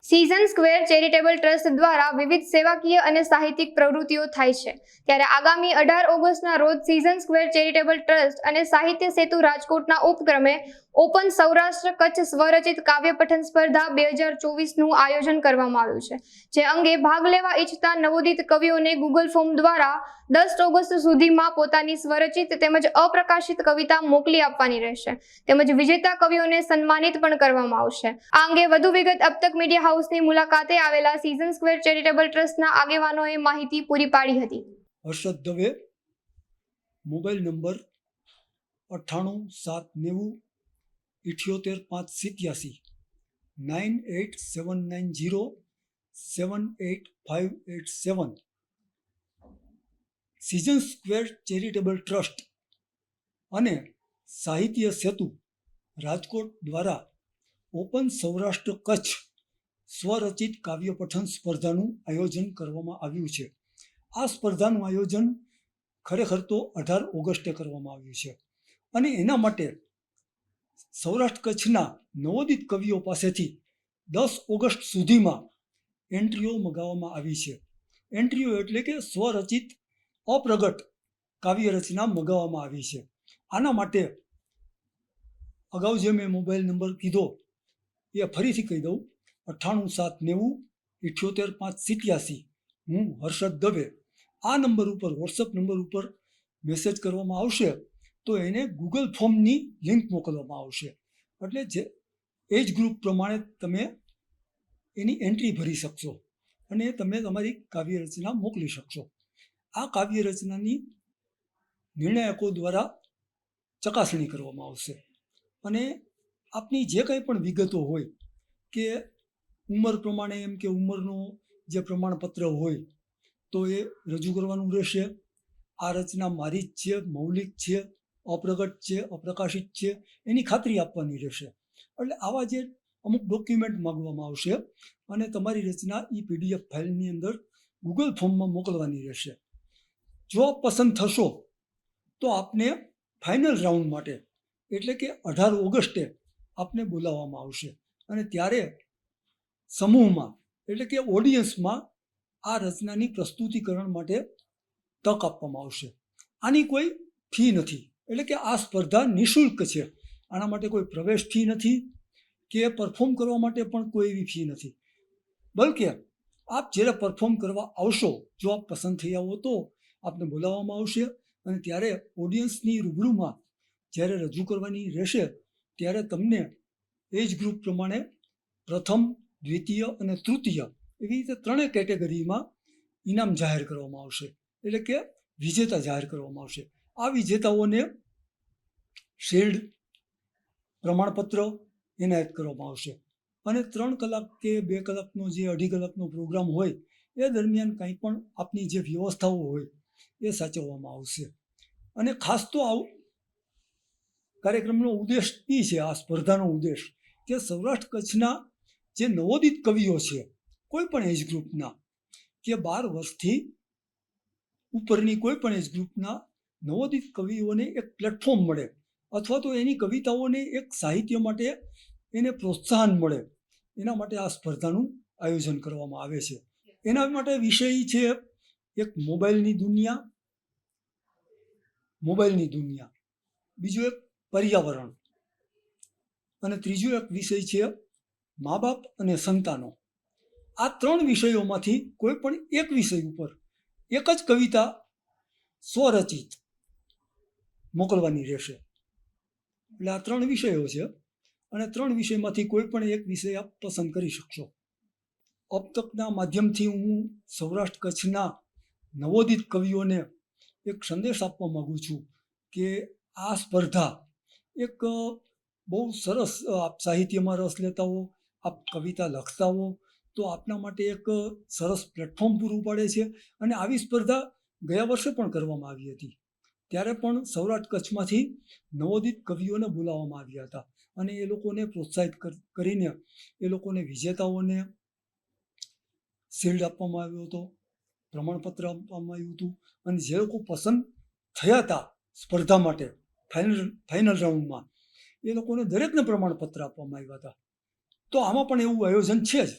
Season square charitable trust દ્વારા વિવિધ સેવાકીય અને સાહિત્યિક પ્રવૃત્તિઓ થાય છે ત્યારે આગામી 18 ઓગસ્ટના રોજ સિઝન સ્ક્વેર ચેરિટેબલ ટ્રસ્ટ અને સાહિત્ય સેતુ રાજકોટના ઉપક્રમે ઓપન સૌરાષ્ટ્ર કચ્છ સ્વરચિત કાવ્ય પઠન સ્પર્ધા 2024નું આયોજન કરવામાં આવ્યું છે, જે અંગે ભાગ લેવા ઈચ્છતા નવોદિત કવિઓને ગૂગલ ફોર્મ દ્વારા 10 ઓગસ્ટ સુધીમાં પોતાની સ્વરચિત તેમજ અપ્રકાશિત કવિતા મોકલી આપવાની રહેશે તેમજ વિજેતા કવિઓને સન્માનિત પણ કરવામાં આવશે। આ અંગે વધુ વિગત અબ તક મીડિયા હાઉસની મુલાકાતે આવેલા સિઝન સ્ક્વેર ચેરિટેબલ ટ્રસ્ટના આગેવાનોએ માહિતી પૂરી પાડી હતી। Harshad Dave, mobile number 98 790 78587 78587। Season square charitable trust અને સાહિત્ય સેતુ રાજકોટ દ્વારા ઓપન સૌરાષ્ટ્ર કચ્છ સ્વરચિત કાવ્ય પઠન સ્પર્ધાનું આયોજન કરવામાં આવ્યું છે। આ સ્પર્ધાનું આયોજન ખરેખર તો 18 ઓગસ્ટે કરવામાં આવ્યું છે અને એના માટે સૌરાષ્ટ્ર કચ્છના નવોદિત કવિઓ પાસેથી 10 ઓગસ્ટ સુધીમાં એન્ટ્રીઓ મંગાવવામાં આવી છે। એન્ટ્રીઓ એટલે કે સ્વરચિત અપ્રગટ કાવ્ય રચના મંગાવવામાં આવી છે। આના માટે અગાઉ જે મેં મોબાઈલ નંબર કીધો એ ફરીથી કહી દઉં, 98 790 78587। હું હર્ષદ દવે, આ નંબર ઉપર વોટ્સઅપ નંબર ઉપર મેસેજ કરવામાં આવશે તો એને ગૂગલ ફોર્મની લિંક મોકલવામાં આવશે, એટલે જે એજ ગ્રુપ પ્રમાણે તમે એની એન્ટ્રી ભરી શકશો અને તમે તમારી કાવ્ય રચના મોકલી શકશો। આ કાવ્ય રચનાની નિર્ણાયકો દ્વારા ચકાસણી કરવામાં આવશે અને આપની જે કંઈ પણ વિગતો હોય કે ઉંમર પ્રમાણે એમ કે ઉંમરનો જે પ્રમાણપત્ર હોય તો એ રજૂ કરવાનું રહેશે। આ રચના મારી જ છે, મૌલિક છે, અપ્રગટ છે, અપ્રકાશિત છે, એની ખાતરી આપવાની રહેશે। એટલે આવા જે અમુક ડોક્યુમેન્ટ માંગવામાં આવશે અને તમારી રચના એ PDF ફાઇલની અંદર ગૂગલ ફોર્મમાં મોકલવાની રહેશે। જો આપ પસંદ થશો તો આપને ફાઇનલ રાઉન્ડ માટે એટલે કે 18 ઓગસ્ટે આપને બોલાવવામાં આવશે અને ત્યારે સમૂહમાં એટલે કે ઓડિયન્સમાં આ રચનાની પ્રસ્તુતિકરણ માટે તક આપવામાં આવશે। આની કોઈ ફી નથી, એટલે કે આ સ્પર્ધા નિઃશુલ્ક છે। આના માટે કોઈ પ્રવેશ ફી નથી કે પરફોર્મ કરવા માટે પણ કોઈ એવી ફી નથી, બલકે આપ જ્યારે પરફોર્મ કરવા આવશો, જો આપ પસંદ થઈ આવો તો આપને બોલાવવામાં આવશે અને ત્યારે ઓડિયન્સની રૂબરૂમાં જ્યારે રજૂ કરવાની રહેશે ત્યારે તમને એજ ગ્રુપ પ્રમાણે પ્રથમ, દ્વિતીય અને તૃતીય એવી રીતે 3 કેટેગરીમાં ઇનામ જાહેર કરવામાં આવશે, એટલે કે વિજેતા જાહેર કરવામાં આવશે। આ વિજેતાઓને શિલ્ડ, પ્રમાણપત્ર એનાયત કરવામાં આવશે અને 3 કલાક કે 2 કલાકનો જે 2.5 કલાકનો પ્રોગ્રામ હોય એ દરમિયાન કંઈ પણ આપની જે વ્યવસ્થાઓ હોય એ સાચવવામાં આવશે। અને ખાસ તો આ કાર્યક્રમનો ઉદ્દેશ એ છે, આ સ્પર્ધાનો ઉદ્દેશ કે સૌરાષ્ટ્ર કચ્છના જે નવોદિત કવિઓ છે કોઈ પણ એજ ગ્રુપના કે 12 વર્ષથી ઉપરની કોઈ પણ એજ ગ્રુપના નવોદિત કવિઓને એક પ્લેટફોર્મ મળે અથવા તો એની કવિતાઓને એક સાહિત્ય માટે એને પ્રોત્સાહન મળે, એના માટે આ સ્પર્ધાનું આયોજન કરવામાં આવે છે। એના માટે વિષય છે એક મોબાઈલની દુનિયા, બીજું એક પર્યાવરણ અને ત્રીજો એક વિષય છે મા બાપ અને સંતાનો। આ 3 વિષયોમાંથી કોઈ પણ એક વિષય ઉપર એક જ કવિતા સ્વરચિત મોકલવાની રહેશે। એટલે આ 3 વિષયો છે અને 3 વિષયમાંથી કોઈ પણ એક વિષય આપ પસંદ કરી શકશો। અબ તકના માધ્યમથી હું સૌરાષ્ટ્ર કચ્છના નવોદિત કવિઓને એક સંદેશ આપવા માગું છું કે આ સ્પર્ધા એક બહુ સરસ, આપ સાહિત્યમાં રસ લેતા હો, આપ કવિતા લખતા હો તો આપના માટે એક સરસ પ્લેટફોર્મ પૂરું પાડે છે। અને આવી સ્પર્ધા ગયા વર્ષે પણ કરવામાં આવી હતી, ત્યારે પણ સૌરાષ્ટ્ર કચ્છમાંથી નવોદિત કવિઓને બોલાવવામાં આવ્યા હતા અને એ લોકોને પ્રોત્સાહિત કરીને એ લોકોને વિજેતાઓને શિલ્ડ આપવામાં આવ્યો હતો, પ્રમાણપત્ર આપવામાં આવ્યું હતું અને જે લોકો પસંદ થયા હતા સ્પર્ધા માટે ફાઇનલ રાઉન્ડમાં એ લોકોને દરેકને પ્રમાણપત્ર આપવામાં આવ્યા હતા। તો આમાં પણ એવું આયોજન છે જ